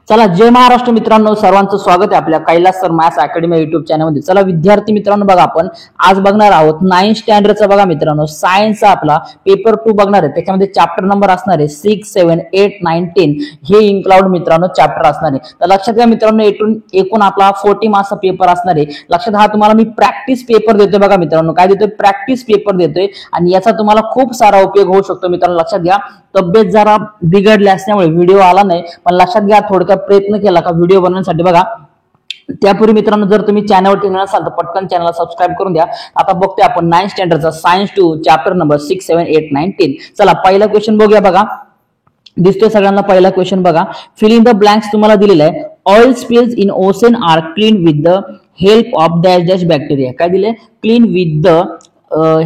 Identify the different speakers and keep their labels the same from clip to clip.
Speaker 1: चला जय महाराष्ट्र मित्रांनो, सर्वांचं स्वागत आहे आपल्या Kailas sir maths academy YouTube चॅनलमध्ये। चला विद्यार्थी मित्रांनो, बघा आपण आज बघणार आहोत 9th स्टँडर्डचा बघा मित्रांनो सायन्सचा आपला पेपर 2 बघणार आहे। त्याच्यामध्ये चॅप्टर नंबर असणार आहे 6, 7, 8, 9, 10 हे इनक्लाउड मित्रांनो चॅप्टर असणार आहे। तर लक्षात घ्या मित्रांनो, एकूण आपला 40 मार्क्सचा पेपर असणार आहे। लक्षात हा तुम्हाला मी प्रॅक्टिस पेपर देतोय बघा मित्रांनो, काय देतोय प्रॅक्टिस पेपर देतोय आणि याचा तुम्हाला खूप सारा उपयोग होऊ शकतो मित्रांनो। लक्षात घ्या, तब्येत जरा बिघडली असल्यामुळे व्हिडिओ आला नाही, पण लक्षात घ्या थोडक्यात प्रयत्न केला का व्हिडिओ बनवण्यासाठी। बघा त्यापूर्वी मित्रांनो, जर तुम्ही चॅनलवरती नवीन असाल तर पटकन चॅनलला सबस्क्राइब करून द्या। आता बघतोय आपण 9th स्टँडर्डचा सायन्स 2 चॅप्टर नंबर 6, 7, 8, 9, 10। चला पहिला क्वेश्चन बघूया। बघा दिसतोय सगळ्यांना पहिला क्वेश्चन बघा, फिल इन द ब्लँक्स तुम्हाला दिलेला आहे। All spills in ocean are clean with the help of dash dash bacteria. काय दिले? Clean with the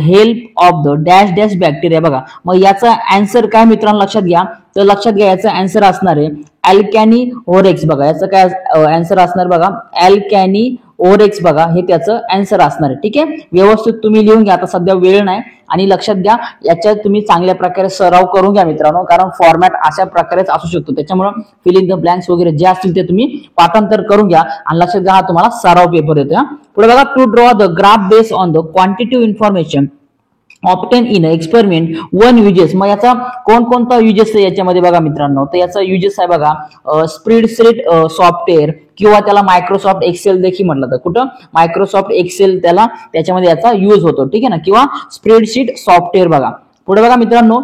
Speaker 1: help of the dash dash bacteria. बघा मग याचा आन्सर काय मित्रांनो लक्षात घ्या, तर लक्षात घ्या याचा आन्सर असणार आहे अल्कॅनी ओरेक्स। बघा याचं काय आन्सर असणार बघा, अल्कॅनी ओरेक्स बघा हे त्याचं आन्सर असणार आहे। ठीक आहे, व्यवस्थित तुम्ही लिहून घ्या, आता सध्या वेळ नाही आणि लक्षात घ्या याच्यात तुम्ही चांगल्या प्रकारे सराव करून घ्या मित्रांनो, कारण फॉर्मॅट अशा प्रकारेच असू शकतो। त्याच्यामुळे फिल इन द ब्लँक्स वगैरे जे असतील ते तुम्ही पाठांतर करून घ्या आणि लक्षात घ्या हा तुम्हाला सराव पेपर येतो। पुढे बघा, to draw the graph based on the quantitative information obtained in experiment one uses. मग याचा कोणकोणता युजेस आहे याच्यामध्ये बघा मित्रांनो, तर याचा युजेस आहे बघा स्प्रेडशीट सॉफ्टवेअर किंवा त्याला मायक्रोसॉफ्ट एक्सेल देखील म्हटलं जातं। कुठं? मायक्रोसॉफ्ट एक्सेल त्याच्यामध्ये याचा यूज होतो। ठीक आहे ना, किंवा स्प्रेडशीट सॉफ्टवेअर। बघा पुढे बघा मित्रांनो,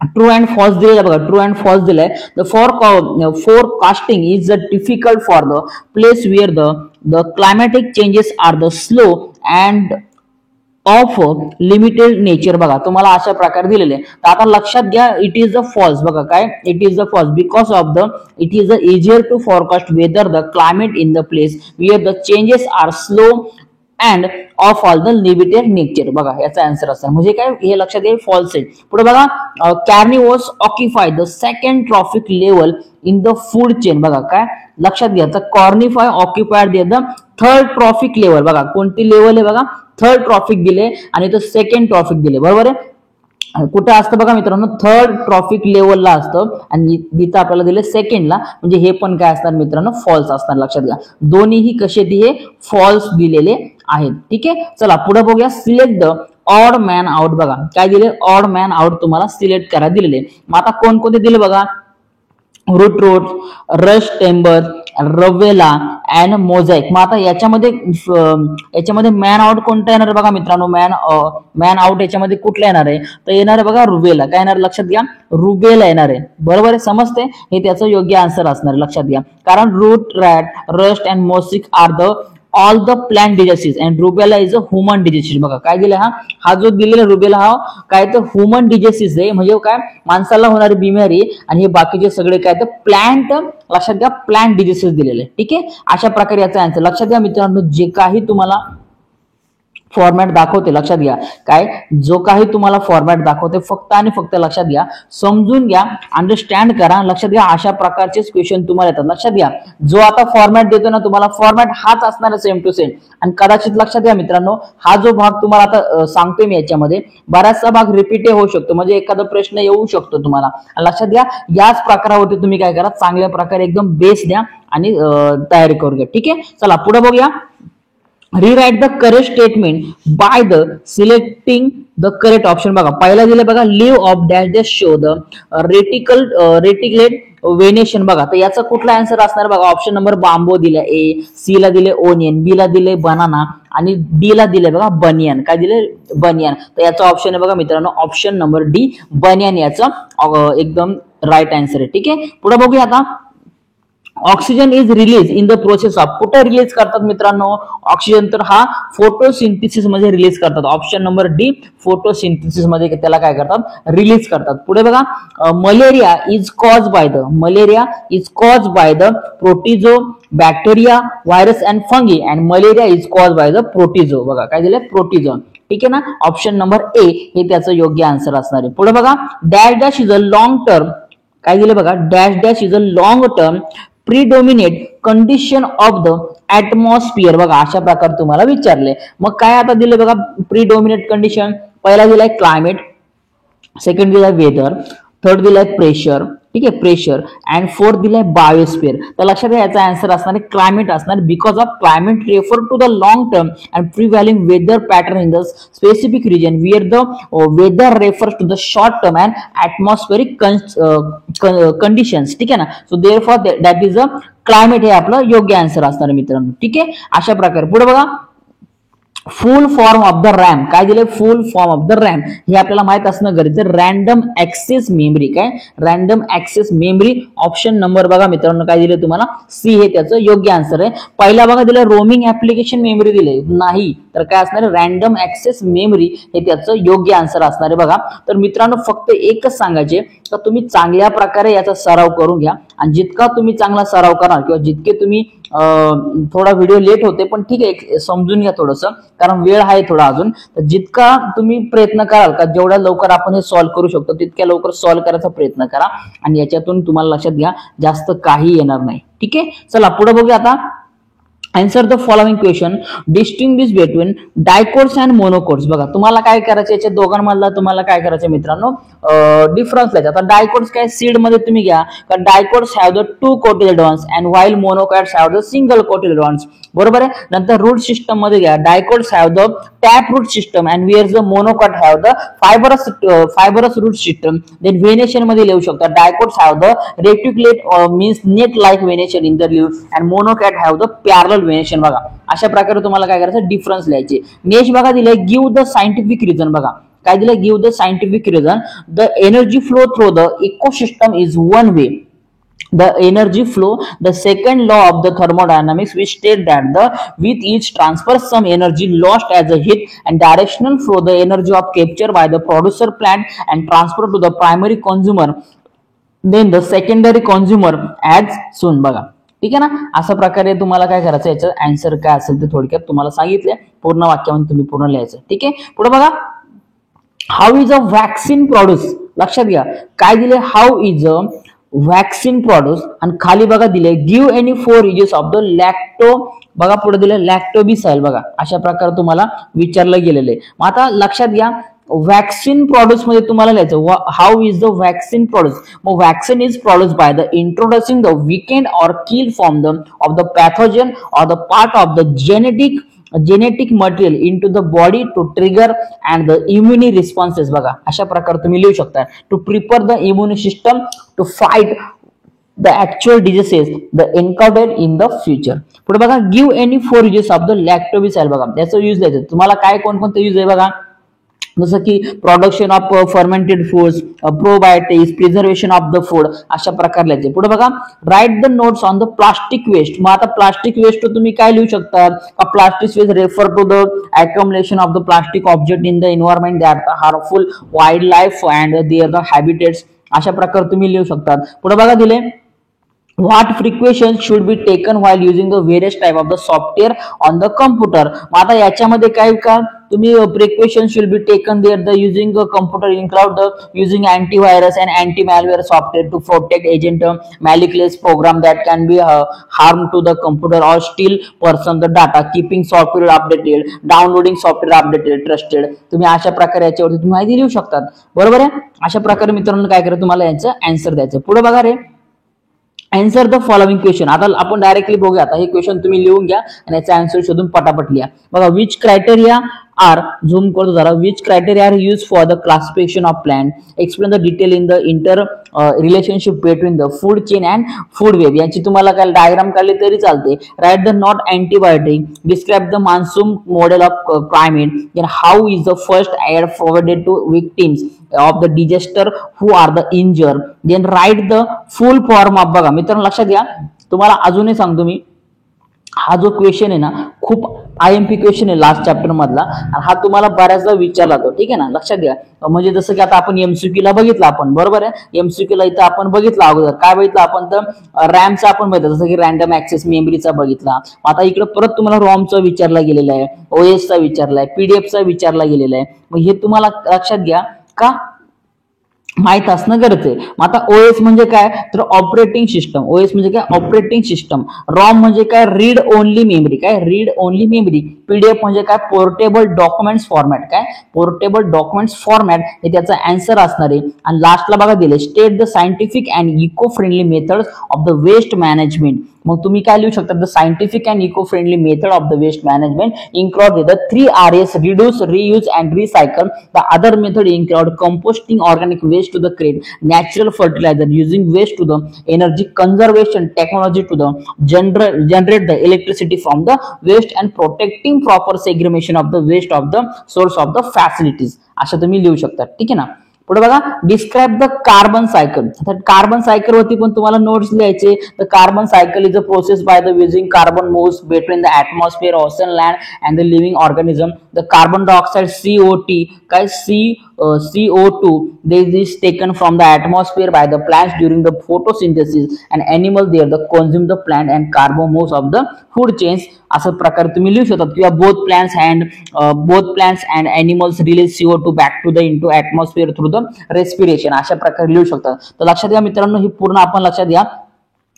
Speaker 1: ट्रू अँड फॉल्स दिलेला बघा, ट्रू अँड फॉल्स दिलाय। The forecasting is difficult for the place where the climatic changes are the slow and of limited nature. बघा तुम्हाला अशा प्रकारे दिलेले, तर आता लक्षात घ्या इट इज द फॉल्स। बघा काय it is the false, because of the it is the easier to forecast weather the climate in the place where the changes are slow and of all the limited nature. बघा याचा answer असणार म्हणजे काय, हे लक्षात घ्या false आहे। पुढे बघा, carnivores occupy the second trophic level in the food chain. बघा काय लक्षात घ्या, तर carnivores occupied the third trophic level. बघा कोणती लेवल आहे बघा, थर्ड ट्रॉफिक दिले आणि तो सेकंड ट्रॉफिक दिले, बरोबर आहे। कुठे असतं बघा मित्रांनो, थर्ड ट्रॉफिक लेवलला असतं आणि इथं आपल्याला दिले सेकंडला, म्हणजे हे पण काय असणार मित्रांनो फॉल्स असणार। लक्षात घ्या दोन्हीही कसे हे फॉल्स दिलेले आहेत। ठीक आहे, चला पुढे बघूया, select the odd man out. बघा काय दिले, ऑड मॅन आउट तुम्हाला सिलेक्ट करायला दिलेले। मग आता कोणकोणते दिले बघा, रूट रश टेम्बर, रवेला अँड मोझॅक। मग आता याच्यामध्ये मॅन आउट कोणता येणार बघा मित्रांनो, मॅन आउट याच्यामध्ये कुठला येणार आहे, तर येणार आहे बघा रुबेला। काय येणार लक्षात घ्या, रुबेला येणार आहे, बरोबर आहे, समजते, हे त्याचं योग्य आन्सर असणार आहे। लक्षात घ्या, कारण root rot, rust and mosaic are the all the plant diseases and rubella is a human disease. बघा काय दिलं, हा जो दिलेला रुबेला हा काय तर ह्युमन डिजीजेस आहे, म्हणजे काय माणसाला होणारी बिमारी, आणि हे बाकीचे सगळे काय तर प्लांट, लक्षात घ्या प्लांट डिजीजेस दिलेले। ठीक आहे, अशा प्रकारे याचा आन्सर। लक्षात घ्या मित्रांनो, जे काही तुम्हाला फॉर्मॅट दाखवते, लक्षात घ्या काय जो काही तुम्हाला फॉर्मॅट दाखवते फक्त आणि फक्त लक्षात घ्या, समजून घ्या, अंडरस्टँड करा। लक्षात घ्या अशा प्रकारचेच क्वेश्चन तुम्हाला येतात। लक्षात घ्या जो आता फॉर्मॅट देतो ना तुम्हाला, फॉर्मॅट हाच असणार सेम टू सेम, आणि कदाचित लक्षात घ्या मित्रांनो, हा जो भाग तुम्हाला आता सांगतोय मी याच्यामध्ये बराचसा भाग रिपीट होऊ शकतो, म्हणजे एखादा प्रश्न येऊ शकतो तुम्हाला। लक्षात घ्या याच प्रकारावरती तुम्ही काय करा, चांगल्या प्रकारे एकदम बेस द्या आणि तयारी करून घ्या। ठीक आहे, चला पुढे बघूया, rewrite the correct statement by the selecting the correct option। बघा पहिला दिले बघा, live of dash dash show the reticulate venation. बघा तर याचा कुठला आन्सर असणार बघा, ऑप्शन नंबर बांबो दिला ए, सी ला दिले ओनियन, बी ला दिले बनाना आणि डी ला दिले बघा बनियन। काय दिले, बनियन, तर याचा ऑप्शन आहे बघा मित्रांनो ऑप्शन नंबर डी बनियन, याचा एकदम राईट आन्सर आहे। ठीक आहे, पुढे बघूया आता, oxygen is release in the process of, कुठे रिलीज करतात मित्रांनो ऑक्सिजन, तर हा फोटोसिंथेसिस मध्ये रिलीज करतात। ऑप्शन नंबर डी फोटोसिंथेसिस मध्ये त्याला काय करतात, रिलीज करतात। पुढे बघा, malaria is cause by the protozoa, bacteria, virus and fungi, and malaria is cause by the protozoa. बघा काय दिले, प्रोटिझो। ठीक आहे ना, ऑप्शन नंबर ए हे त्याचं योग्य आन्सर असणार आहे। पुढे बघा, dash dash is a long term, काय दिले बघा, dash dash is a long term predominate condition of the atmosphere. बघा अशा प्रकारे तुम्हाला विचारले, मग काय आता दिले बघा, प्रीडोमिनेट कंडिशन पहिला दिलाय क्लायमेट, सेकंड दिलाय वेदर, थर्ड दिलाय प्रेशर, ठीक आहे, प्रेशर. अँड फोर्थ दिलाय बायोस्फिअर. तर लक्षात घ्या याचा आन्सर असणार आहे क्लायमेट असणार, because of climate refer to the long term and prevailing weather pattern in the specific region where the weather refers to the short term and atmospheric conditions. ठीक आहे ना. So therefore that is a climate, हे आपलं योग्य answer असणार आहे मित्रांनो. ठीक आहे, अशा प्रकारे. पुढे बघा, full form of the RAM. काय दिले? Full form of the RAM. हे आपल्याला माहित असणं गरजेचं. Random access memory. काय? Random access memory. Option number बघा मित्रांनो काय दिले तुम्हाला? सी हे त्याचं योग्य आन्सर आहे. पहिला बघा दिलं रोमिंग ऍप्लिकेशन मेमरी दिले नाही, तर काय असणार? रॅन्डम ऍक्सेस मेमरी हे त्याचं योग्य आन्सर असणार आहे बघा. तर मित्रांनो फक्त एकच सांगायचे तर तुम्ही चांगल्या प्रकारे याचा सराव करून घ्या, आणि जितका तुम्ही चांगला सराव कराल किंवा जितके तुम्ही थोडा व्हिडिओ लेट होते पण ठीक आहे, समजून घ्या थोडंसं, कारण वेळ आहे थोडा अजून. तर जितका तुम्ही प्रयत्न कराल का जेवढ्या लवकर आपण हे सॉल्व्ह करू शकतो तितक्या लवकर सॉल्व्ह करायचा प्रयत्न करा, आणि याच्यातून तुम्हाला लक्षात घ्या जास्त काही येणार नाही. ठीक आहे, चला पुढे बघूया आता. Answer the following question. Distinguish between dicots and monocots. बघा तुम्हाला काय करायचं, याच्या दोघांमधला तुम्हाला काय करायचं मित्रांनो, डिफरन्स लिहायचा. आता डायकोड्स काय सीड मध्ये तुम्ही घ्या, कारण dicots have the 2 cotyledons and while monocots have the single cotyledons. बरोबर आहे. नंतर रूट सिस्टम मध्ये घ्या, dicots have the tap root system and where the monocot have the fibrous root system. Then venation मध्ये लिहू शकता, dicots have the reticulate means net like venation in the leave and monocot have the parallel venation. बघा अशा प्रकारे तुम्हाला काय करायचं, difference लिहायचे. नेक्स्ट बघा दिले गिव्ह द सायंटिफिक रिझन. बघा काय दिलं, give the scientific reason. The energy flow through the ecosystem is one way. The energy flow, the second law of the thermodynamics, which state that the with each transfer some energy lost as a heat, and directional flow, the energy of capture by the producer plant and transfer to the primary consumer, then the secondary consumer adds soon. बघा ठीक आहे ना. अशा प्रकारे तुम्हाला काय करायचं, याचं आन्सर काय असेल ते थोडक्यात तुम्हाला सांगितले, पूर्ण वाक्यामध्ये तुम्ही पूर्ण लिहायचं. ठीक आहे, पुढे बघा. How is a vaccine produce. लक्षात घ्या काय दिले, how is a vaccine produce, आणि खाली बघा दिले give any 4 uses of the lacto. बघा पुढे दिले लॅक्टोबिसाइल. बघा अशा प्रकारे तुम्हाला विचारलं गेलेलं आहे. मग आता लक्षात घ्या वॅक्सिन प्रोड्यूस मध्ये तुम्हाला लिहायचं how is the vaccine produce. मग vaccine is produce by the introducing the weakened or kill form of the pathogen or the part of the genetic material into the body to trigger and the immune responses. बघा अशा प्रकारे तुम्ही लिहू शकता. To prepare the immune system to fight the actual diseases the encountered in the future. पुढे बघा give any 4 uses of the lactobacillus. बघा त्याचा यूज द्यायचं तुम्हाला. काय कोणकोणते यूज आहे बघा, जसं की production of fermented foods, probiotics, preservation of the food, अशा प्रकारचे. पुढे बघा write the notes on the plastic waste. मग आता प्लास्टिक वेस्ट तुम्ही काय लिहू शकता, plastic waste refer to the accumulation of the plastic object in the environment that harmful wildlife and their the habitats. अशा प्रकारे तुम्ही लिहू शकता. पुढे बघा दिले what precautions should be taken while using the various type of the software on the computer. मग आता याच्यामध्ये काय का तुम्ही precautions should be taken there the using the computer include the using antivirus and anti malware software to protect agent malicious program that can be harm to the computer or steal person the data, keeping software updated, downloading software updated, trusted. तुम्ही अशा प्रकारे याच्यावरती तुम्ही माहिती लिहू शकतात. बरोबर आहे. अशा प्रकारे मित्रांनो काय करायचं, तुम्हाला यांचं आन्सर द्यायचं. पुढे बघा रे, आन्सर द फॉलोइंग क्वेश्चन. आता आपण डायरेक्टली बघूया. आता हे क्वेश्चन तुम्ही लिहून घ्या आणि याचा आन्सर शोधून पटापट लिहा. बघा विच क्रायटेरिया आर, झूम करतो जरा, which criteria are use for the classification of plant, explain the detail in the inter relationship between the food chain and food web. यांची तुम्हाला काय डायग्राम काढली तरी चालते. Write the note antibiotic, describe the monsoon model of climate, then how is the first aid forwarded to victims of the disaster who are the injured, then write the full form of. बघा मित्रांनो लक्षात घ्या, तुम्हाला अजूनही सांगतो मी, हा जो question आहे ना खूप IMP क्वेश्चन आहे लास्ट चॅप्टर मधला, आणि हा तुम्हाला बऱ्याचदा विचारला जातो. ठीक आहे ना, लक्षात घ्या. म्हणजे जसं की आता आपण MCQ ला बघितलं आपण, बरोबर आहे. MCQ ला इथं आपण बघितलं अगोदर काय बघितलं आपण, तर रॅमचा आपण बघितलं, जसं की रॅन्डम ऍक्सेस मेमरीचा बघितला. आता इकडे परत तुम्हाला रॉमचा विचारला गेलेला आहे, OS चा विचारलाय, PDF चा विचारला गेलेला आहे. मग हे तुम्हाला लक्षात घ्या का माहित असणं गरजेचं आहे. मग आता ओएस म्हणजे काय तर ऑपरेटिंग सिस्टम. ओएस म्हणजे काय ऑपरेटिंग सिस्टम. रॉम म्हणजे काय रीड ओनली मेमरी. काय रीड ओनली मेमरी. पीडीएफ म्हणजे काय पोर्टेबल डॉक्युमेंट्स फॉर्मॅट. काय पोर्टेबल डॉक्युमेंट्स फॉर्मॅट हे त्याचा आन्सर असणार आहे. आणि लास्टला बघा दिले state the scientific and eco friendly methods of the waste management. मग तुम्ही काय लिहू शकता the scientific and eco friendly method of the waste management include the 3 Rs reduce reuse and recycle. The other method include composting organic waste to the create natural fertiliser using waste to the energy conservation technology to the generate the electricity from the waste and protecting proper segregation of the waste of the source of the facilities. अशा तुम्ही लिहू शकता. ठीक आहे ना. पुढे बघा describe the carbon cycle. आता कार्बन सायकल वरती पण तुम्हाला नोट्स लिहायचे. The carbon cycle is a process by the using carbon moves between the atmosphere ocean land and the living organism. The carbon dioxide CO2 काय CO2 this is taken from the atmosphere by the plants during the photosynthesis and animals there the consume the plant and carbon moves of the food chains. असं प्रकारे तुम्ही लिहू शकता किंवा both plants and animals release CO2 back to the into atmosphere through the respiration. अशा प्रकारे लिहू शकता. तर लक्षात घ्या मित्रांनो ही पूर्ण आपण लक्षात घ्या.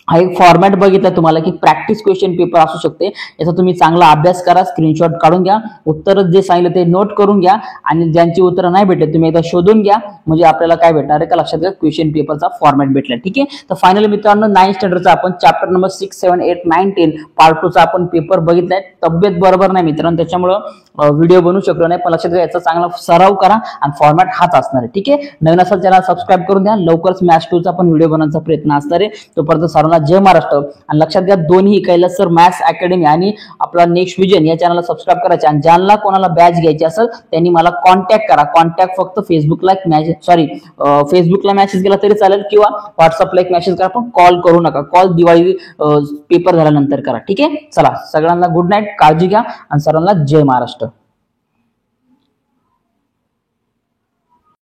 Speaker 1: हा एक फॉर्मॅट बघितला तुम्हाला की प्रॅक्टिस क्वेश्चन पेपर असू शकते. याचा तुम्ही चांगला अभ्यास करा, स्क्रीनशॉट काढून घ्या, उत्तर जे सांगितलं ते नोट करून घ्या आणि ज्यांची उत्तरं नाही भेटले तुम्ही एकदा शोधून घ्या. म्हणजे आपल्याला काय भेटणार आहे का लक्षात घ्या क्वेश्चन पेपरचा फॉर्मॅट भेटला. ठीक आहे. तर फायनली मित्रांनो 9th स्टँडर्डचा आपण चॅप्टर नंबर 6, 7, 8, 9, 10 पार्ट 2 चा आपण पेपर बघितलाय. तब्येत बरोबर नाही मित्रांनो त्याच्यामुळे व्हिडिओ बनवू शकलो नाही, पण लक्षात घ्या याचा चांगला सराव करा आणि फॉर्मॅट हाच असणार आहे. ठीक आहे. नवीन असाल चॅनल सबस्क्राईब करून द्या. लवकरच मॅथ्स 2 चा पण व्हिडिओ बनवण्याचा प्रयत्न असणार आहे. तोपर्यंत सर्वांना जय महाराष्ट्र. आणि लक्षात घ्या दोन्ही कैलास सर मॅथ्स अकॅडमी आणि आपला नेक्स्ट विजन या चॅनलला सबस्क्राईब करायचे. आणि ज्यांना कोणाला बॅच घ्यायची असेल त्यांनी मला कॉन्टॅक्ट करा. कॉन्टॅक्ट फक्त फेसबुकला मेसेज केला तरी चालेल किंवा व्हॉट्सअपला एक मेसेज करा, पण कॉल करू नका. कॉल दिवाळी पेपर झाल्यानंतर करा. ठीक आहे. चला सगळ्यांना गुड नाईट, काळजी घ्या आणि सर्वांना जय महाराष्ट्र.